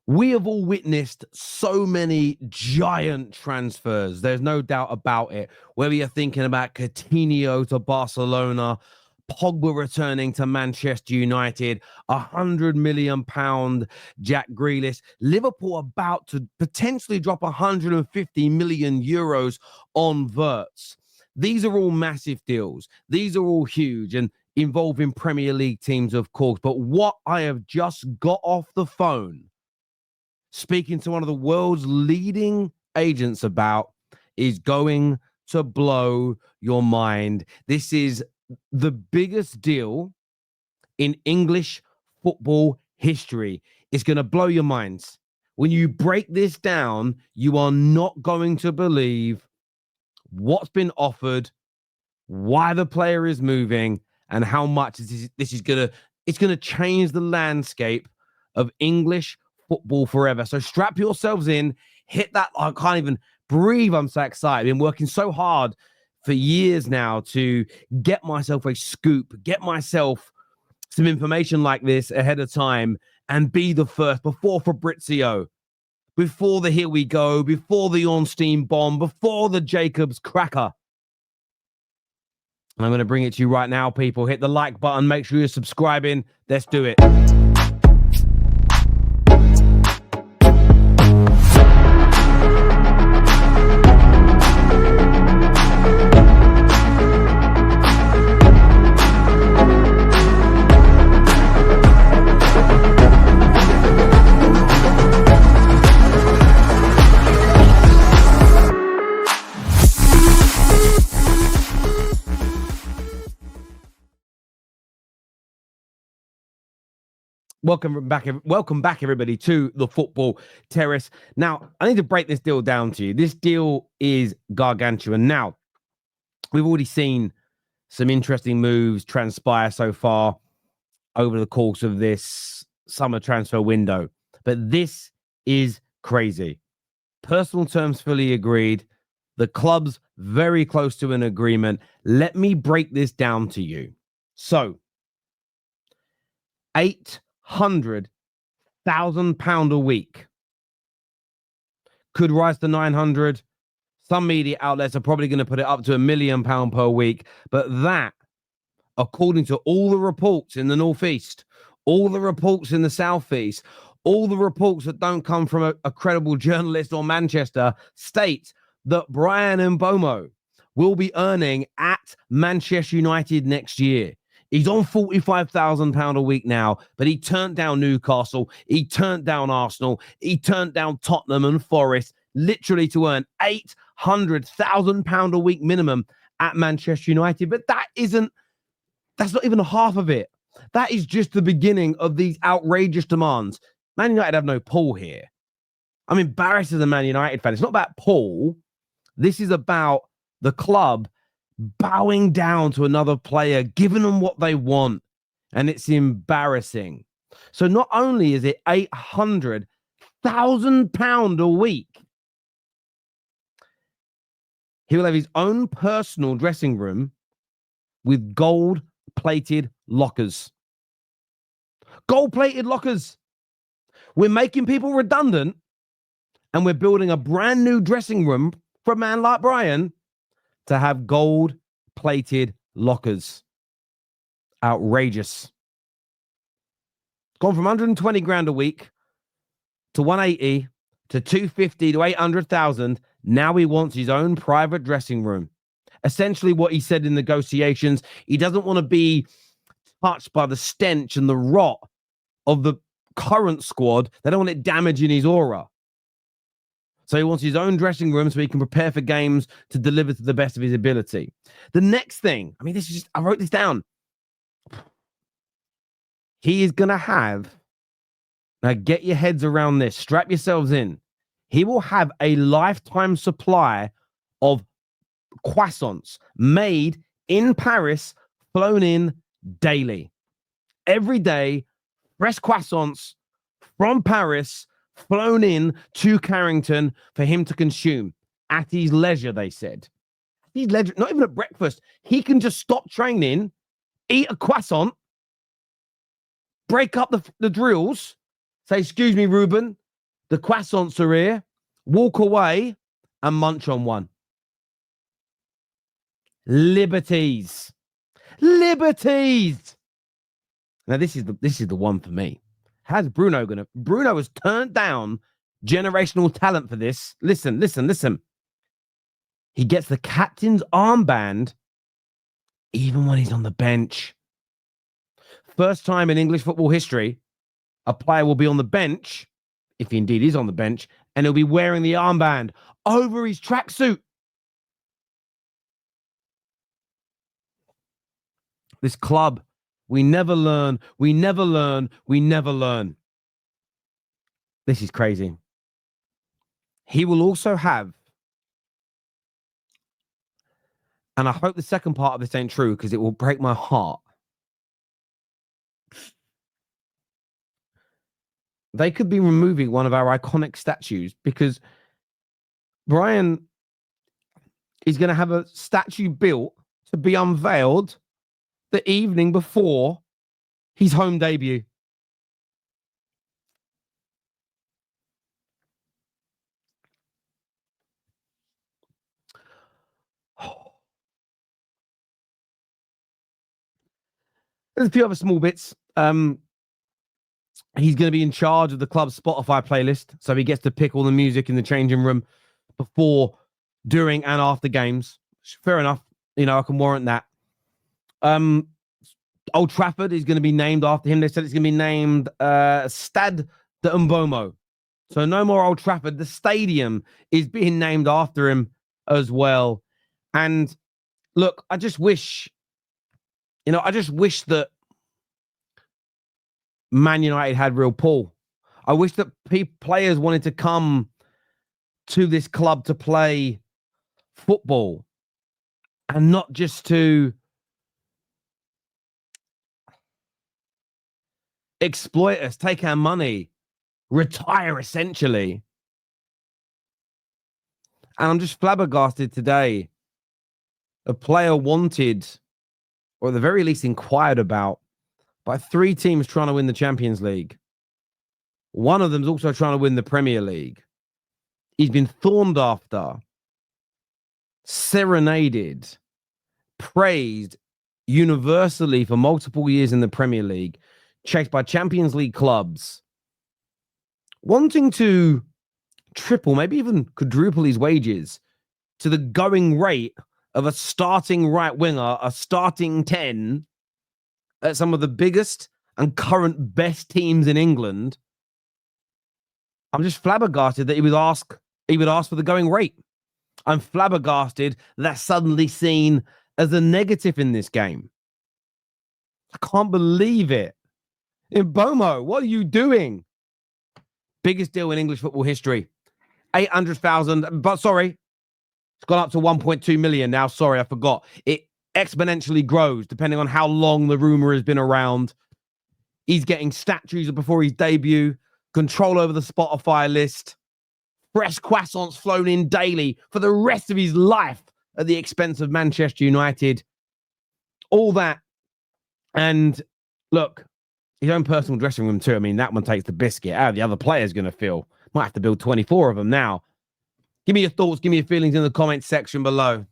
We have all witnessed so many giant transfers. There's no doubt about it. Whether you're thinking about Coutinho to Barcelona, Pogba returning to Manchester United, £100 million Jack Grealish, Liverpool about to potentially drop 150 million euros on Wirtz. These are all massive deals. These are all huge and involving Premier League teams, of course. But what I have just got off the phone speaking to one of the world's leading agents about is going to blow your mind. This is the biggest deal in English football history. It's going to blow your minds. When you break this down, you are not going to believe what's been offered, why the player is moving, and how much this is going to change the landscape of English football forever. So strap yourselves in, hit that. I can't even breathe. I'm so excited. I've been working so hard for years now to get myself a scoop, get myself some information like this ahead of time and be the first before Fabrizio, before the Here We Go, before the Ornstein bomb, before the Jacobs cracker. And I'm going to bring it to you right now, people. Hit the like button. Make sure you're subscribing. Let's do it. Welcome back, everybody, to the Football Terrace. Now, I need to break this deal down to you. This deal is gargantuan. Now, we've already seen some interesting moves transpire so far over the course of this summer transfer window, but this is crazy. Personal terms fully agreed. The club's very close to an agreement. Let me break this down to you. So, £800,000 a week could rise to 900. Some media outlets are probably going to put it up to £1 million per week. But that, according to all the reports in the Northeast, all the reports in the Southeast, all the reports that don't come from a credible journalist or Manchester, states that Brian Mbomo will be earning at Manchester United next year. He's on £45,000 a week now, but he turned down Newcastle. He turned down Arsenal. He turned down Tottenham and Forest, literally to earn £800,000 a week minimum at Manchester United. But that's not even half of it. That is just the beginning of these outrageous demands. Man United have no pull here. I'm embarrassed as a Man United fan. It's not about pull. This is about the club bowing down to another player, giving them what they want, and it's embarrassing. So not only is it £800,000 a week, he will have his own personal dressing room with gold-plated lockers. Gold-plated lockers. We're making people redundant, and we're building a brand new dressing room for a man like Brian to have gold-plated lockers. Outrageous. Gone from 120 grand a week to 180 to 250 to 800,000. Now he wants his own private dressing room. Essentially what he said in negotiations, he doesn't want to be touched by the stench and the rot of the current squad. They don't want it damaging his aura. So he wants his own dressing room so he can prepare for games to deliver to the best of his ability. The next thing, this is just, I wrote this down. He is going to have, now get your heads around this, strap yourselves in. He will have a lifetime supply of croissants made in Paris, flown in daily. Every day, fresh croissants from Paris, flown in to Carrington for him to consume at his leisure, they said. His leisure, not even at breakfast. He can just stop training, eat a croissant, break up the drills, say, excuse me, Ruben, The croissants are here. Walk away and munch on one. Liberties. Liberties. Now, this is the one for me. How's Bruno gonna? Bruno has turned down generational talent for this. Listen. He gets the captain's armband even when he's on the bench. First time in English football history, a player will be on the bench, if he indeed is on the bench, and he'll be wearing the armband over his tracksuit. This club, we never learn. This is crazy. He will also have, and I hope the second part of this ain't true because it will break my heart. They could be removing one of our iconic statues because Brian is going to have a statue built to be unveiled the evening before his home debut. There's a few other small bits. He's going to be in charge of the club's Spotify playlist, so he gets to pick all the music in the changing room before, during, and after games. Fair enough. I can warrant that. Old Trafford is going to be named after him. They said it's going to be named Stade de Mbomo. So no more Old Trafford. The stadium is being named after him as well. And look, I just wish that Man United had real pull. I wish that players wanted to come to this club to play football and not just to exploit us, take our money, retire essentially. And I'm just flabbergasted today. A player wanted, or at the very least inquired about, by 3 teams trying to win the Champions League. One of them's also trying to win the Premier League. He's been thorned after, serenaded, praised universally for multiple years in the Premier League, chased by Champions League clubs, wanting to triple, maybe even quadruple his wages to the going rate of a starting right winger, a starting 10 at some of the biggest and current best teams in England. I'm just flabbergasted that he would ask for the going rate. I'm flabbergasted that's suddenly seen as a negative in this game. I can't believe it. Mbomo, what are you doing? Biggest deal in English football history. 800,000, but sorry, it's gone up to 1.2 million now. Sorry, I forgot. It exponentially grows depending on how long the rumor has been around. He's getting statues before his debut, control over the Spotify list, fresh croissants flown in daily for the rest of his life at the expense of Manchester United. All that. And look, his own personal dressing room too. I mean, that one takes the biscuit. How are the other players going to feel? Might have to build 24 of them now. Give me your thoughts. Give me your feelings in the comments section below.